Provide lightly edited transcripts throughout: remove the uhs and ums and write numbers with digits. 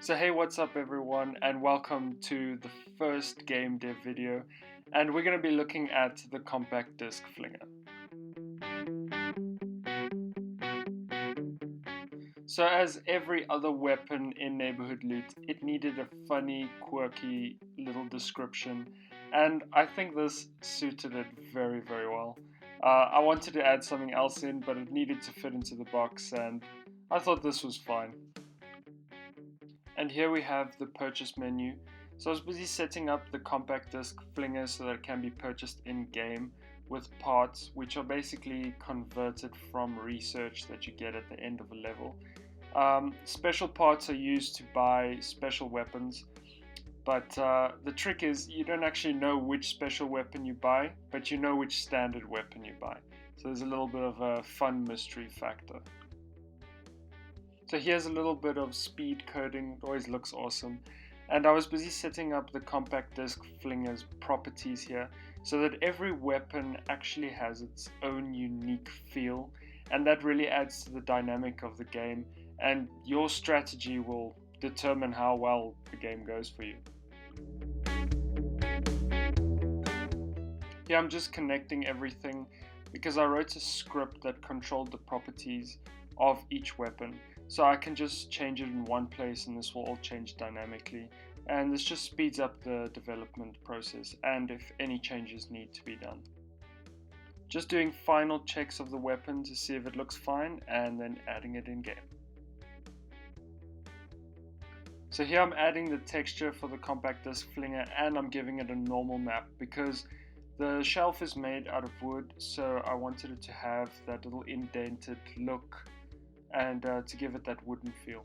So hey, what's up everyone, and welcome to the first game dev video, and we're going to be looking at the compact disc Flinger. So as every other weapon in Neighbourhood Loot, it needed a funny, quirky little description, and I think this suited it very, very well. I wanted to add something else in, but it needed to fit into the box, and I thought this was fine. And here we have the purchase menu. So I was busy setting up the compact disc Flinger so that it can be purchased in-game with parts which are basically converted from research that you get at the end of a level. Special parts are used to buy special weapons, but the trick is you don't actually know which special weapon you buy, but you know which standard weapon you buy. So there's a little bit of a fun mystery factor. So here's a little bit of speed coding, it always looks awesome. And I was busy setting up the compact disc Flinger's properties here so that every weapon actually has its own unique feel, and that really adds to the dynamic of the game, and your strategy will determine how well the game goes for you. Here I'm just connecting everything because I wrote a script that controlled the properties of each weapon. So I can just change it in one place and this will all change dynamically, and this just speeds up the development process and if any changes need to be done. Just doing final checks of the weapon to see if it looks fine and then adding it in game. So here I'm adding the texture for the compact disc Flinger and I'm giving it a normal map because the shelf is made out of wood, so I wanted it to have that little indented look and to give it that wooden feel.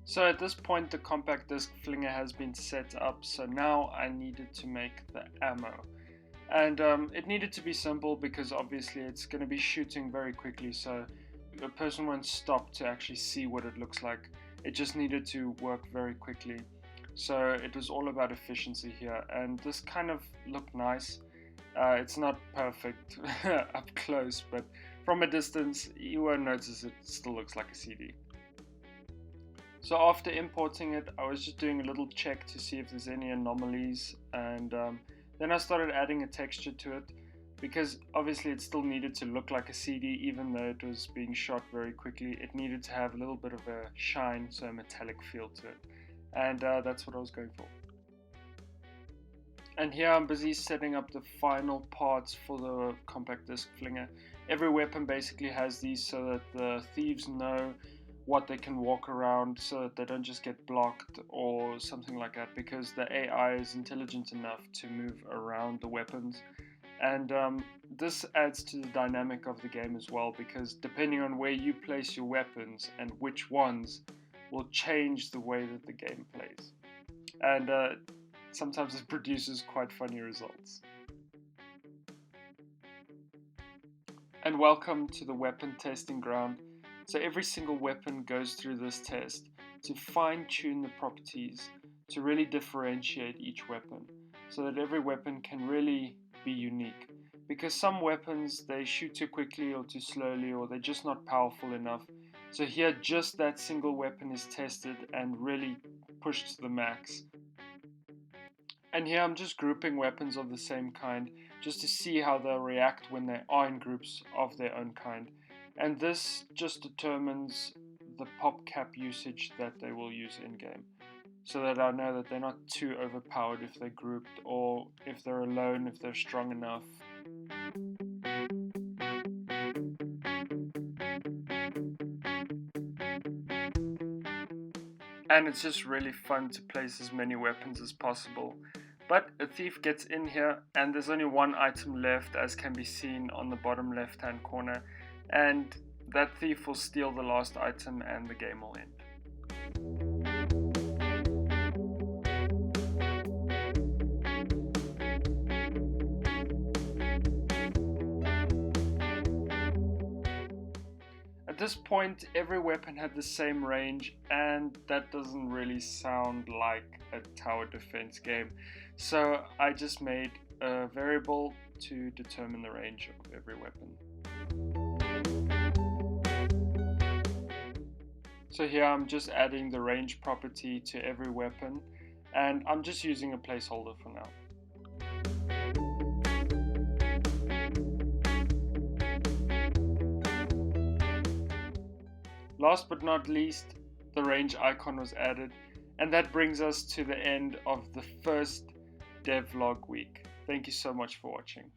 So at this point the compact disc Flinger has been set up, so now I needed to make the ammo. And it needed to be simple because obviously it's going to be shooting very quickly, so a person won't stop to actually see what it looks like. It just needed to work very quickly. So it was all about efficiency here, and this kind of looked nice. It's not perfect up close, but from a distance you won't notice it still looks like a CD. So after importing it, I was just doing a little check to see if there's any anomalies, and then I started adding a texture to it because obviously it still needed to look like a CD even though it was being shot very quickly. It needed to have a little bit of a shine, so a metallic feel to it, and that's what I was going for. And here I'm busy setting up the final parts for the compact disc Flinger. Every weapon basically has these so that the thieves know what they can walk around so that they don't just get blocked or something like that, because the AI is intelligent enough to move around the weapons. And this adds to the dynamic of the game as well, because depending on where you place your weapons and which ones will change the way that the game plays. And sometimes it produces quite funny results. And welcome to the weapon testing ground. So every single weapon goes through this test to fine-tune the properties to really differentiate each weapon so that every weapon can really be unique. Because some weapons, they shoot too quickly or too slowly, or they're just not powerful enough. So here just that single weapon is tested and really pushed to the max. And here I'm just grouping weapons of the same kind just to see how they'll react when they are in groups of their own kind. And this just determines the pop cap usage that they will use in-game, so that I know that they're not too overpowered if they're grouped, or if they're alone, if they're strong enough. And it's just really fun to place as many weapons as possible. But a thief gets in here and there's only one item left, as can be seen on the bottom left hand corner, and that thief will steal the last item and the game will end. this point, every weapon had the same range, and that doesn't really sound like a tower defense game. So I just made a variable to determine the range of every weapon. So here I'm just adding the range property to every weapon, and I'm just using a placeholder for now. Last but not least, the range icon was added, and that brings us to the end of the first devlog week. Thank you so much for watching.